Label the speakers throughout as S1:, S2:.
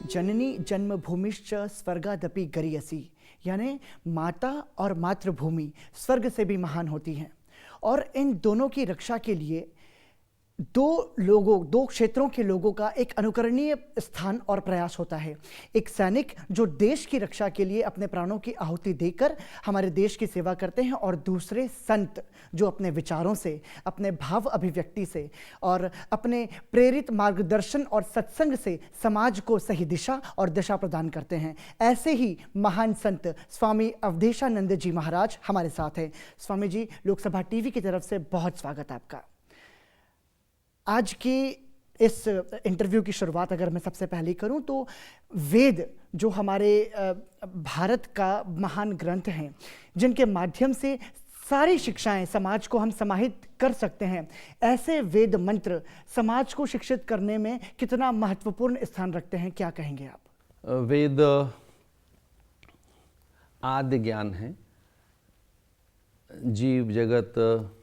S1: जननी जन्मभूमिश्च स्वर्गादपि गरीयसी, यानी माता और मातृभूमि स्वर्ग से भी महान होती हैं। और इन दोनों की रक्षा के लिए दो क्षेत्रों के लोगों का एक अनुकरणीय स्थान और प्रयास होता है। एक सैनिक जो देश की रक्षा के लिए अपने प्राणों की आहुति देकर हमारे देश की सेवा करते हैं, और दूसरे संत जो अपने विचारों से, अपने भाव अभिव्यक्ति से और अपने प्रेरित मार्गदर्शन और सत्संग से समाज को सही दिशा और दिशा प्रदान करते हैं। ऐसे ही महान संत स्वामी अवधेशानंद जी महाराज हमारे साथ हैं। स्वामी जी, लोकसभा टीवी की तरफ से बहुत स्वागत आपका। आज की इस इंटरव्यू की शुरुआत अगर मैं सबसे पहले करूं तो वेद जो हमारे भारत का महान ग्रंथ हैं, जिनके माध्यम से सारी शिक्षाएं समाज को हम समाहित कर सकते हैं, ऐसे वेद मंत्र समाज को शिक्षित करने में कितना महत्वपूर्ण स्थान रखते हैं, क्या कहेंगे आप?
S2: वेद आदि ज्ञान है, जीव जगत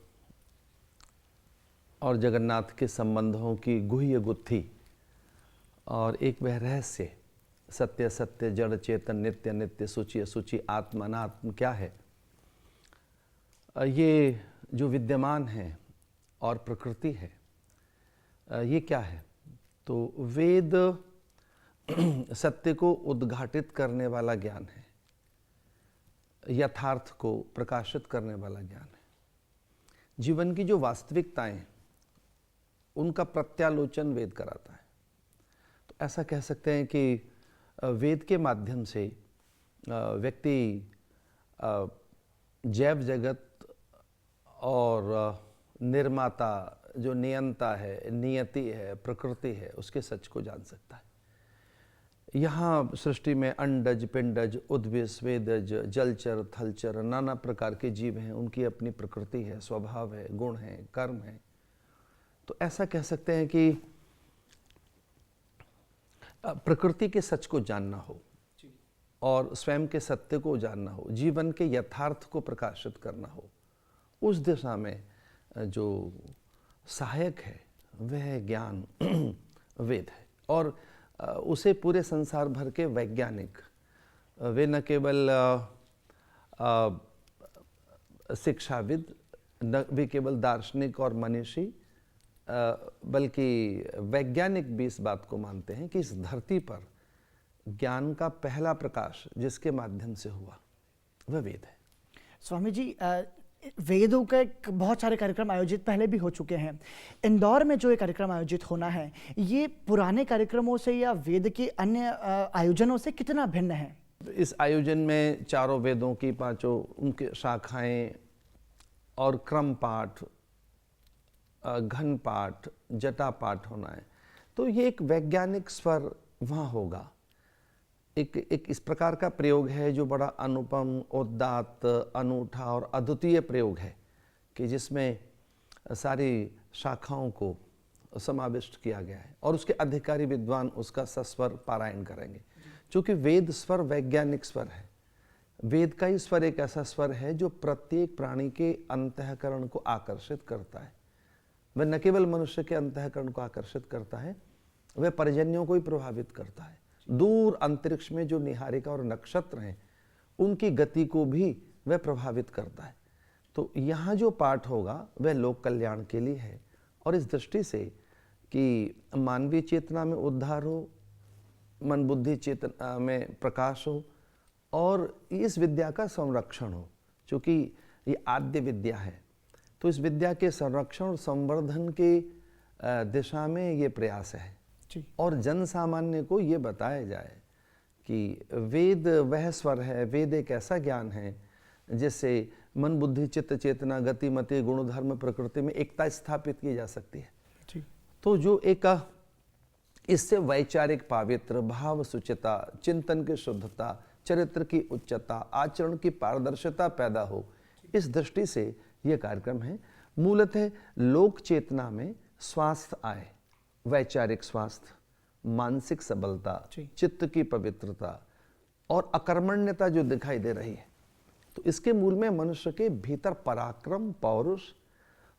S2: और जगन्नाथ के संबंधों की गुह्य गुत्थी और एक वह रहस्य, सत्य सत्य, जड़ चेतन, नित्य नित्य, सूचि असूचि, आत्मा अनात्म क्या है, ये जो विद्यमान है और प्रकृति है, ये क्या है। तो वेद सत्य को उद्घाटित करने वाला ज्ञान है, यथार्थ को प्रकाशित करने वाला ज्ञान है। जीवन की जो वास्तविकताएं, उनका प्रत्यालोचन वेद कराता है। तो ऐसा कह सकते हैं कि वेद के माध्यम से व्यक्ति जैव जगत और निर्माता जो नियंता है, नियति है, प्रकृति है, उसके सच को जान सकता है। यहाँ सृष्टि में अंडज, पिंडज, उद्भिद, स्वेदज, जलचर, थलचर, नाना प्रकार के जीव हैं, उनकी अपनी प्रकृति है, स्वभाव है, गुण है, कर्म है। तो ऐसा कह सकते हैं कि प्रकृति के सच को जानना हो और स्वयं के सत्य को जानना हो, जीवन के यथार्थ को प्रकाशित करना हो, उस दिशा में जो सहायक है वह ज्ञान वेद है। और उसे पूरे संसार भर के वैज्ञानिक, वे न केवल शिक्षाविद, न भी केवल दार्शनिक और मनीषी, बल्कि वैज्ञानिक भी इस बात को मानते हैं कि इस धरती पर ज्ञान का पहला प्रकाश जिसके माध्यम से हुआ वह वेद है।
S1: स्वामी जी, वेदों के बहुत सारे कार्यक्रम आयोजित पहले भी हो चुके हैं। इंदौर में जो ये कार्यक्रम आयोजित होना है, ये पुराने कार्यक्रमों से या वेद के अन्य आयोजनों से कितना भिन्न है?
S2: इस आयोजन में चारों वेदों की पांचों उनके शाखाएं और क्रम पाठ, घन पाठ, जटा पाठ होना है। तो ये एक वैज्ञानिक स्वर वहाँ होगा। एक इस प्रकार का प्रयोग है जो बड़ा अनुपम, उदात्त, अनूठा और अद्वितीय प्रयोग है कि जिसमें सारी शाखाओं को समाविष्ट किया गया है और उसके अधिकारी विद्वान उसका सस्वर पारायण करेंगे। चूँकि वेद स्वर वैज्ञानिक स्वर है, वेद का ही स्वर एक ऐसा स्वर है जो प्रत्येक प्राणी के अंतःकरण को आकर्षित करता है। वह न केवल मनुष्य के अंतःकरण को आकर्षित करता है, वह पर्जन्यों को ही प्रभावित करता है। दूर अंतरिक्ष में जो निहारिका और नक्षत्र हैं, उनकी गति को भी वह प्रभावित करता है। तो यहाँ जो पाठ होगा वह लोक कल्याण के लिए है, और इस दृष्टि से कि मानवीय चेतना में उद्धार हो, मन बुद्धि चेतना में प्रकाश हो और इस विद्या का संरक्षण हो। चूँकि ये आद्य विद्या है, तो इस विद्या के संरक्षण और संवर्धन के दिशा में ये प्रयास है और जन सामान्य को ये बताया जाए कि वेद वह स्वर है, वेद एक ऐसा ज्ञान है जिससे मन बुद्धि चित्त चेतना, गति मति, गुण धर्म, प्रकृति में एकता स्थापित की जा सकती है। तो जो एक इससे वैचारिक पावित्र, भाव सुचिता, चिंतन की शुद्धता, चरित्र की उच्चता, आचरण की पारदर्शिता पैदा हो, इस दृष्टि से यह कार्यक्रम है। मूलतः लोक चेतना में स्वास्थ्य आए, वैचारिक स्वास्थ्य, मानसिक सबलता, चित्त की पवित्रता और अकर्मण्यता जो दिखाई दे रही है, तो इसके मूल में मनुष्य के भीतर पराक्रम, पौरुष,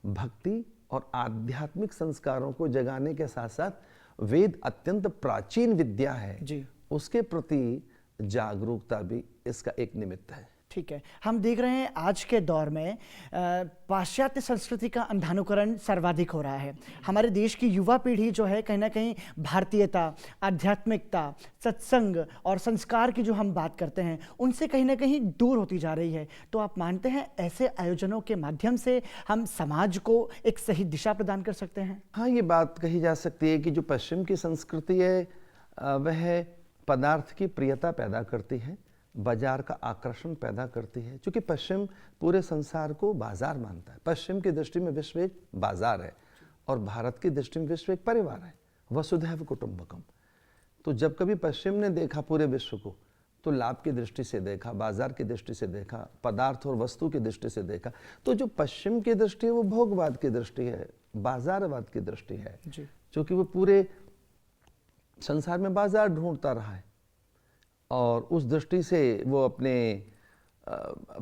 S2: भक्ति और आध्यात्मिक संस्कारों को जगाने के साथ साथ वेद अत्यंत प्राचीन विद्या है उसके प्रति जागरूकता भी इसका एक निमित्त है।
S1: ठीक है, हम देख रहे हैं आज के दौर में पाश्चात्य संस्कृति का अंधानुकरण सर्वाधिक हो रहा है। हमारे देश की युवा पीढ़ी जो है कहीं ना कहीं भारतीयता, आध्यात्मिकता, सत्संग और संस्कार की जो हम बात करते हैं उनसे कहीं ना कहीं दूर होती जा रही है। तो आप मानते हैं ऐसे आयोजनों के माध्यम से हम समाज को एक सही दिशा प्रदान कर सकते हैं?
S2: हाँ, ये बात कही जा सकती है कि जो पश्चिम की संस्कृति है वह पदार्थ की प्रियता पैदा करती है, बाजार का आकर्षण पैदा करती है। क्योंकि पश्चिम पूरे संसार को बाजार मानता है। पश्चिम की दृष्टि में विश्व एक बाजार है और भारत की दृष्टि में विश्व एक परिवार है, वसुधैव कुटुंबकम। तो जब कभी पश्चिम ने देखा पूरे विश्व को तो लाभ की दृष्टि से देखा, बाजार की दृष्टि से देखा, पदार्थ और वस्तु की दृष्टि से देखा। तो जो पश्चिम की दृष्टि है वो भोगवाद की दृष्टि है, बाजारवाद की दृष्टि है, क्योंकि वो पूरे संसार में बाजार ढूंढता रहा है और उस दृष्टि से वो अपने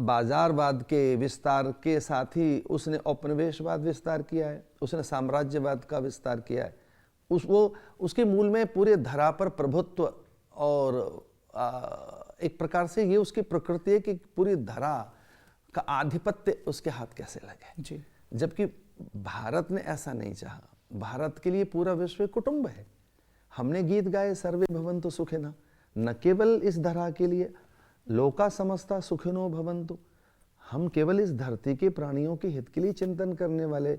S2: बाजारवाद के विस्तार के साथ ही उसने औपनिवेशवाद विस्तार किया है, उसने साम्राज्यवाद का विस्तार किया है। उसके मूल में पूरे धरा पर प्रभुत्व और एक प्रकार से ये उसकी प्रकृति है कि पूरी धरा का आधिपत्य उसके हाथ कैसे लगे
S1: जी।
S2: जबकि भारत ने ऐसा नहीं चाहा। भारत के लिए पूरा विश्व कुटुंब है। हमने गीत गाए सर्वे भवन्तु सुखिनः, न केवल इस धरा के लिए, लोका समस्ता सुखिनो भवन्तु। हम केवल इस धरती के प्राणियों के हित के लिए चिंतन करने वाले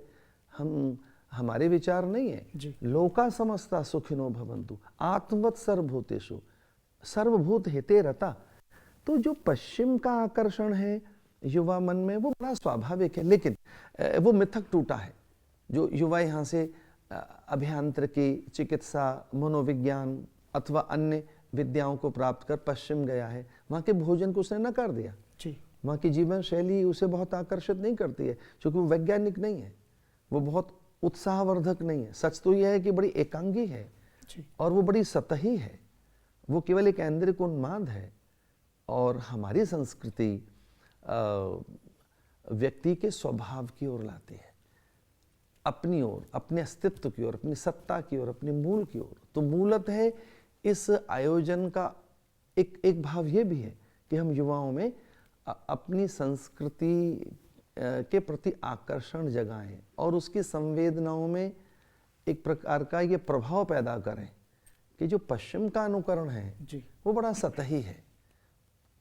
S2: हमारे विचार नहीं है। लोका समस्ता सुखिनो भवन्तु, आत्मवत् सर्वभूतेषु सर्वभूत हिते रता। तो जो पश्चिम का आकर्षण है युवा मन में वो बड़ा स्वाभाविक है, लेकिन वो मिथक टूटा है। जो युवा यहाँ से अभियांत्रिकी, चिकित्सा, मनोविज्ञान अथवा अन्य विद्याओं को प्राप्त कर पश्चिम गया है, वहाँ के भोजन को उसने नकार दिया
S1: जी।
S2: वहाँ की जीवन शैली उसे बहुत आकर्षित नहीं करती है, क्योंकि वो वैज्ञानिक नहीं है, वो बहुत उत्साहवर्धक नहीं है। सच तो यह है कि बड़ी एकांगी है
S1: जी।
S2: और वो बड़ी सतही है, वो केवल एक ऐन्द्रिक उन्माद है। और हमारी संस्कृति व्यक्ति के स्वभाव की ओर लाती है, अपनी ओर, अपने अस्तित्व की ओर, अपनी सत्ता की ओर, अपने मूल की ओर। तो मूलतः है इस आयोजन का एक भाव ये भी है कि हम युवाओं में अपनी संस्कृति के प्रति आकर्षण जगाएं और उसकी संवेदनाओं में एक प्रकार का ये प्रभाव पैदा करें कि जो पश्चिम का अनुकरण है
S1: जी।
S2: वो बड़ा सतही है।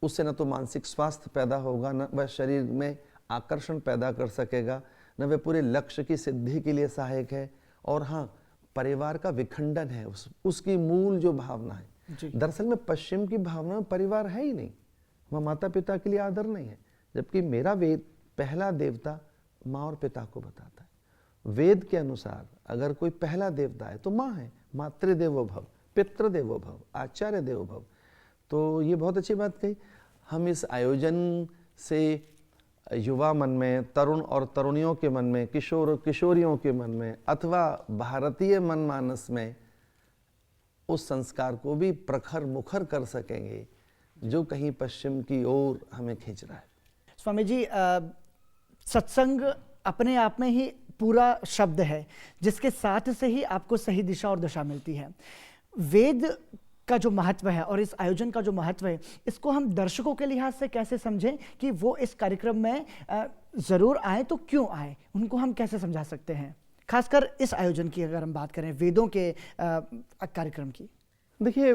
S2: उससे न तो मानसिक स्वास्थ्य पैदा होगा, न वह शरीर में आकर्षण पैदा कर सकेगा, न वह पूरे लक्ष्य की सिद्धि के लिए सहायक है। और हाँ, परिवार का विखंडन है, उसकी मूल जो भावना है। दरअसल में पश्चिम की भावना में परिवार है ही नहीं, वह माता पिता के लिए आदर नहीं है। जबकि मेरा वेद पहला देवता माँ और पिता को बताता है। वेद के अनुसार अगर कोई पहला देवता है तो माँ है, मातृदेवो भव, पितृदेवो भव, आचार्य देवो भव। तो ये बहुत अच्छी बात कही। हम इस आयोजन से युवा मन में, तरुण और तरुणियों के मन में, किशोर किशोरियों के मन में अथवा भारतीय मनमानस में उस संस्कार को भी प्रखर मुखर कर सकेंगे जो कहीं पश्चिम की ओर हमें खींच रहा है।
S1: स्वामी जी, सत्संग अपने आप में ही पूरा शब्द है जिसके साथ से ही आपको सही दिशा और दशा मिलती है। वेद का जो महत्व है और इस आयोजन का जो महत्व है, इसको हम दर्शकों के लिहाज से कैसे समझें कि वो इस कार्यक्रम में जरूर आए, तो क्यों आए, उनको हम कैसे समझा सकते हैं, खासकर इस आयोजन की अगर हम बात करें, वेदों के कार्यक्रम की?
S2: देखिए,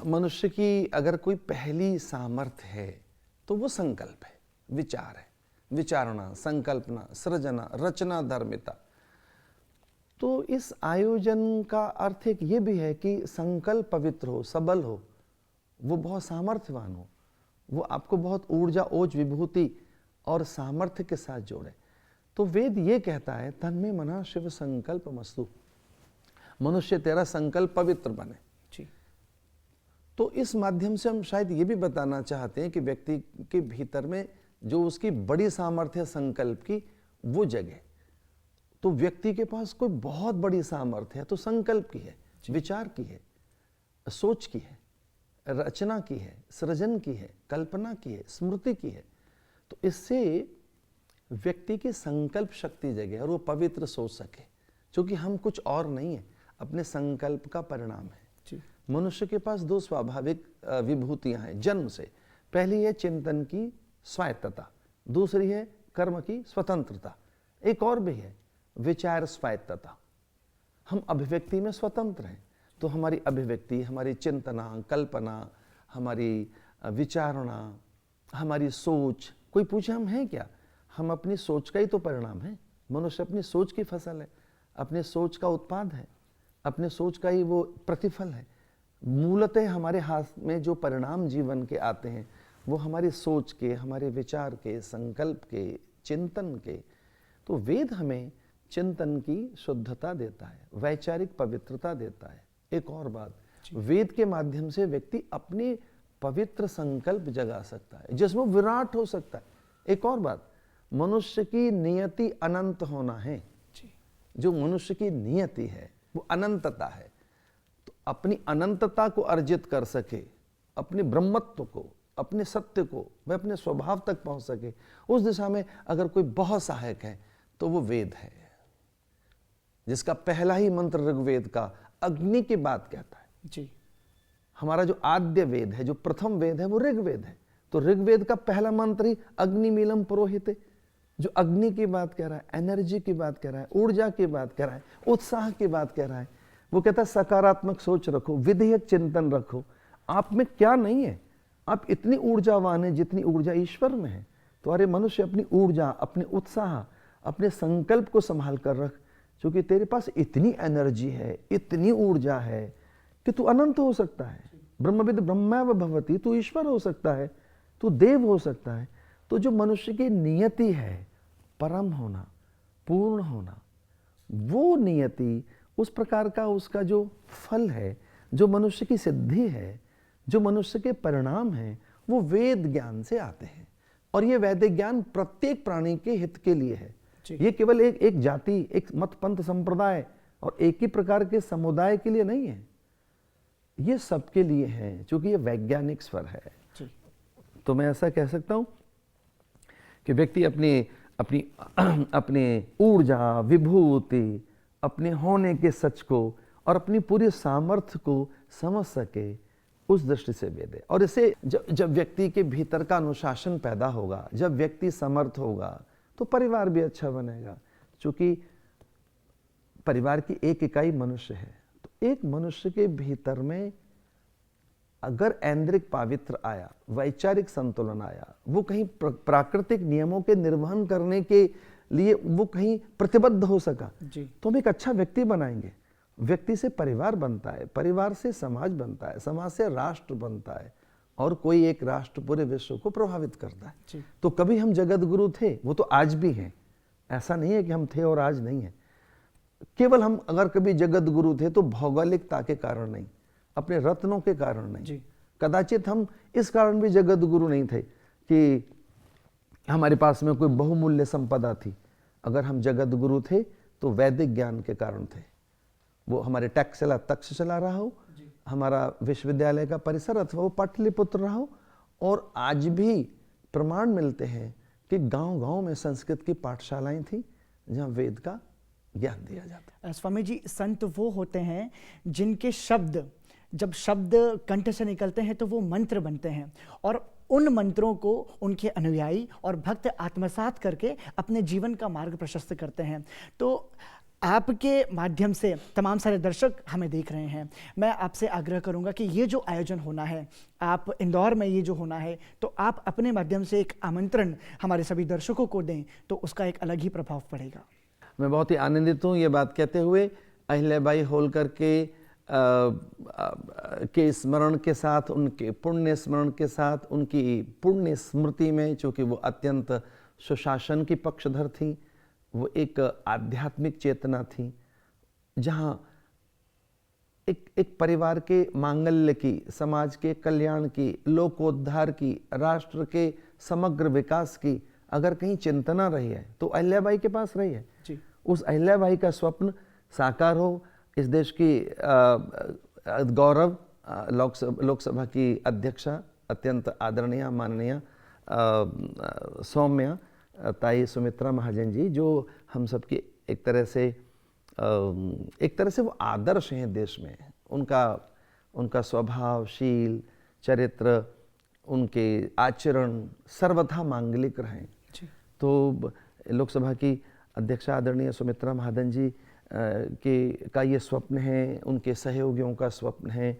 S2: मनुष्य की अगर कोई पहली सामर्थ्य है तो वो संकल्प है, विचार है, विचारणा, संकल्पना, सृजना, रचना, धर्मिता। तो इस आयोजन का अर्थ एक ये भी है कि संकल्प पवित्र हो, सबल हो, वो बहुत सामर्थ्यवान हो, वो आपको बहुत ऊर्जा, ओज, विभूति और सामर्थ्य के साथ जोड़े। तो वेद ये कहता है, तन में मना शिव संकल्प मस्तु, मनुष्य तेरा संकल्प पवित्र बने।
S1: जी।
S2: तो इस माध्यम से हम शायद ये भी बताना चाहते हैं कि व्यक्ति के भीतर में जो उसकी बड़ी सामर्थ्य संकल्प की, वो जगह। तो व्यक्ति के पास कोई बहुत बड़ी सामर्थ्य है तो संकल्प की है, विचार की है, सोच की है, रचना की है, सृजन की है, कल्पना की है, स्मृति की है। तो इससे व्यक्ति की संकल्प शक्ति जगे और वो पवित्र सोच सके, क्योंकि हम कुछ और नहीं है, अपने संकल्प का परिणाम है। मनुष्य के पास दो स्वाभाविक विभूतियां हैं जन्म से। पहली है चिंतन की स्वायत्तता, दूसरी है कर्म की स्वतंत्रता। एक और भी है विचार स्वायत्तता। हम अभिव्यक्ति में स्वतंत्र हैं, तो हमारी अभिव्यक्ति, हमारी चिंतना, कल्पना, हमारी विचारणा, हमारी सोच, कोई पूछे हम हैं क्या? हम अपनी सोच का ही तो परिणाम है। मनुष्य अपनी सोच की फसल है, अपने सोच का उत्पाद है, अपने सोच का ही वो प्रतिफल है। मूलतः हमारे हाथ में जो परिणाम जीवन के आते हैं वो हमारी सोच के, हमारे विचार के, संकल्प के, चिंतन के। तो वेद हमें चिंतन की शुद्धता देता है, वैचारिक पवित्रता देता है। एक और बात, वेद के माध्यम से व्यक्ति अपने पवित्र संकल्प जगा सकता है जिसमें विराट हो सकता है। एक और बात, मनुष्य की नियति अनंत होना है। जो मनुष्य की नियति है वो अनंतता है। तो अपनी अनंतता को अर्जित कर सके, अपने ब्रह्मत्व को, अपने सत्य को, वह अपने स्वभाव तक पहुंच सके, उस दिशा में अगर कोई बहुत सहायक है तो वो वेद है, जिसका पहला ही मंत्र ऋग्वेद का अग्नि की बात कहता है।
S1: जी,
S2: हमारा जो आद्य वेद है, जो प्रथम वेद है, वो ऋग्वेद है। तो ऋग्वेद का पहला मंत्र ही अग्निमीलम पुरोहिते, जो अग्नि की बात कह रहा है, एनर्जी की बात कह रहा है, ऊर्जा की बात कह रहा है, उत्साह की बात कह रहा है। वो कहता है सकारात्मक सोच रखो, विधेयक चिंतन रखो। आप में क्या नहीं है? आप इतनी ऊर्जावान है जितनी ऊर्जा ईश्वर में है। तो अरे मनुष्य, अपनी ऊर्जा, अपने उत्साह, अपने संकल्प को संभाल कर रख, क्योंकि तेरे पास इतनी एनर्जी है, इतनी ऊर्जा है कि तू अनंत हो सकता है। ब्रह्मविद ब्रह्मैव भवति, तू ईश्वर हो सकता है, तू देव हो सकता है। तो जो मनुष्य की नियति है, परम होना, पूर्ण होना, वो नियति, उस प्रकार का उसका जो फल है, जो मनुष्य की सिद्धि है, जो मनुष्य के परिणाम हैं, वो वेद ज्ञान से आते हैं। और ये वैदिक ज्ञान प्रत्येक प्राणी के हित के लिए है। ये केवल एक जाति, एक मत पंथ संप्रदाय और एक ही प्रकार के समुदाय के लिए नहीं है, ये सबके लिए है, क्योंकि ये वैज्ञानिक स्वर है। तो मैं ऐसा कह सकता हूं कि व्यक्ति अपने ऊर्जा, विभूति, अपने होने के सच को और अपनी पूरी सामर्थ्य को समझ सके, उस दृष्टि से वेद है। और इसे जब व्यक्ति के भीतर का अनुशासन पैदा होगा, जब व्यक्ति समर्थ होगा, तो परिवार भी अच्छा बनेगा। क्योंकि परिवार की एक इकाई मनुष्य है। तो एक मनुष्य के भीतर में अगर ऐन्द्रिक पावित्र आया, वैचारिक संतुलन आया, वो कहीं प्राकृतिक नियमों के निर्वहन करने के लिए वो कहीं प्रतिबद्ध हो सका, तो हम एक अच्छा व्यक्ति बनाएंगे। व्यक्ति से परिवार बनता है, परिवार से समाज बनता है, समाज से राष्ट्र बनता है, और कोई एक राष्ट्र पूरे विश्व को प्रभावित करता है। तो कभी हम जगत गुरु थे, वो तो आज भी हैं। ऐसा नहीं है कि हम थे और आज नहीं है। केवल हम अगर कभी जगत गुरु थे तो भौगोलिकता के कारण नहीं, अपने रत्नों के कारण नहीं। कदाचित हम इस कारण भी जगत गुरु नहीं थे कि हमारे पास में कोई बहुमूल्य संपदा थी। अगर हम जगत गुरु थे तो वैदिक ज्ञान के कारण थे। वो हमारे तक्षशिला रहा हो, हमारा विश्वविद्यालय का परिसर, अथवा वो पाटलिपुत्र रहा हो। और आज भी प्रमाण मिलते हैं कि गांव-गांव में संस्कृत की पाठशालाएं थी जहां वेद का ज्ञान दिया जाता।
S1: स्वामी जी, संत वो होते हैं जिनके शब्द, जब शब्द कंठ से निकलते हैं तो वो मंत्र बनते हैं, और उन मंत्रों को उनके अनुयायी और भक्त आत्मसात करके अपने जीवन का मार्ग प्रशस्त करते हैं। तो आपके माध्यम से तमाम सारे दर्शक हमें देख रहे हैं। मैं आपसे आग्रह करूंगा कि ये जो आयोजन होना है, आप इंदौर में ये जो होना है, तो आप अपने माध्यम से एक आमंत्रण हमारे सभी दर्शकों को दें, तो उसका एक अलग ही प्रभाव पड़ेगा।
S2: मैं बहुत ही आनंदित हूँ ये बात कहते हुए। अहिल्याबाई होलकर के स्मरण के साथ, उनके पुण्य स्मरण के साथ, उनकी पुण्य स्मृति में, चूँकि वो अत्यंत सुशासन की पक्षधर थी, वो एक आध्यात्मिक चेतना थी, जहाँ एक परिवार के मांगल्य की, समाज के कल्याण की, लोकोद्धार की, राष्ट्र के समग्र विकास की अगर कहीं चिंतना रही है तो अहिल्याबाई के पास रही है। उस अहिल्याबाई का स्वप्न साकार हो, इस देश की गौरव लोकसभा की अध्यक्षा, अत्यंत आदरणीय माननीय सौम्या ताई सुमित्रा महाजन जी, जो हम सबकी एक तरह से वो आदर्श हैं देश में। उनका उनका स्वभावशील चरित्र, उनके आचरण सर्वथा मांगलिक रहें। तो लोकसभा की अध्यक्षा आदरणीय सुमित्रा महाजन जी का ये स्वप्न है, उनके सहयोगियों का स्वप्न है।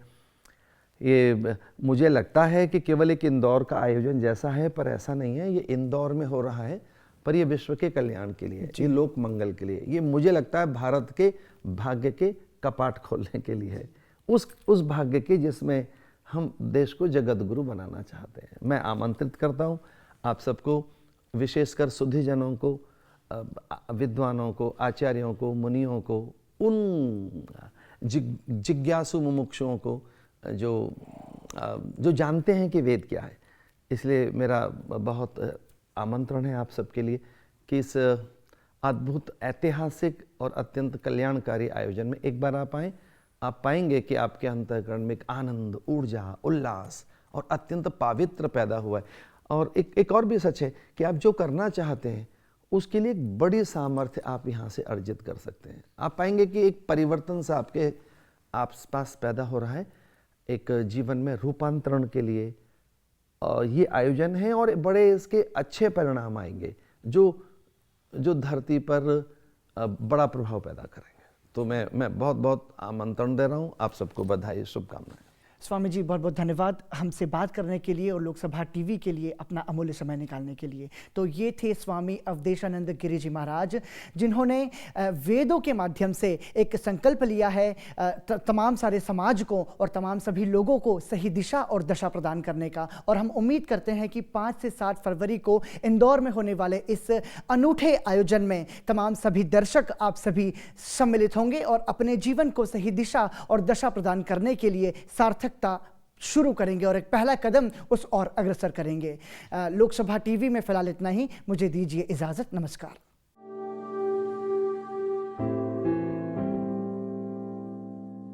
S2: ये मुझे लगता है कि केवल एक इंदौर का आयोजन जैसा है, पर ऐसा नहीं है। ये इंदौर में हो रहा है, पर ये विश्व के कल्याण के लिए, ये लोक मंगल के लिए, ये मुझे लगता है भारत के भाग्य के कपाट खोलने के लिए है, उस भाग्य के जिसमें हम देश को जगत गुरु बनाना चाहते हैं। मैं आमंत्रित करता हूँ आप सबको, विशेषकर सुधीजनों को, विद्वानों को, आचार्यों को, मुनियों को, उन जिज्ञासु मुमुक्षुओं को जो जानते हैं कि वेद क्या है। इसलिए मेरा बहुत आमंत्रण है आप सबके लिए कि इस अद्भुत, ऐतिहासिक और अत्यंत कल्याणकारी आयोजन में एक बार आप आएँ। आप पाएंगे कि आपके अंतःकरण में एक आनंद, ऊर्जा, उल्लास और अत्यंत पावित्र पैदा हुआ है। और एक और भी सच है कि आप जो करना चाहते हैं उसके लिए एक बड़ी सामर्थ्य आप यहाँ से अर्जित कर सकते हैं। आप पाएंगे कि एक परिवर्तन सा आपके आसपास पैदा हो रहा है, एक जीवन में रूपांतरण के लिए ये आयोजन है, और बड़े इसके अच्छे परिणाम आएंगे जो धरती पर बड़ा प्रभाव पैदा करेंगे। तो मैं बहुत बहुत आमंत्रण दे रहा हूँ, आप सबको बधाई, शुभकामनाएं।
S1: स्वामी जी बहुत बहुत धन्यवाद हमसे बात करने के लिए और लोकसभा टीवी के लिए अपना अमूल्य समय निकालने के लिए। तो ये थे स्वामी अवधेशानंद गिरी जी महाराज, जिन्होंने वेदों के माध्यम से एक संकल्प लिया है तमाम सारे समाज को और तमाम सभी लोगों को सही दिशा और दशा प्रदान करने का। और हम उम्मीद करते हैं कि 5 से 7 फरवरी को इंदौर में होने वाले इस अनूठे आयोजन में तमाम सभी दर्शक, आप सभी सम्मिलित होंगे और अपने जीवन को सही दिशा और दशा प्रदान करने के लिए सार्थक शुरू करेंगे और एक पहला कदम उस और अग्रसर करेंगे। लोकसभा टीवी में फिलहाल इतना ही। मुझे दीजिए इजाजत। नमस्कार।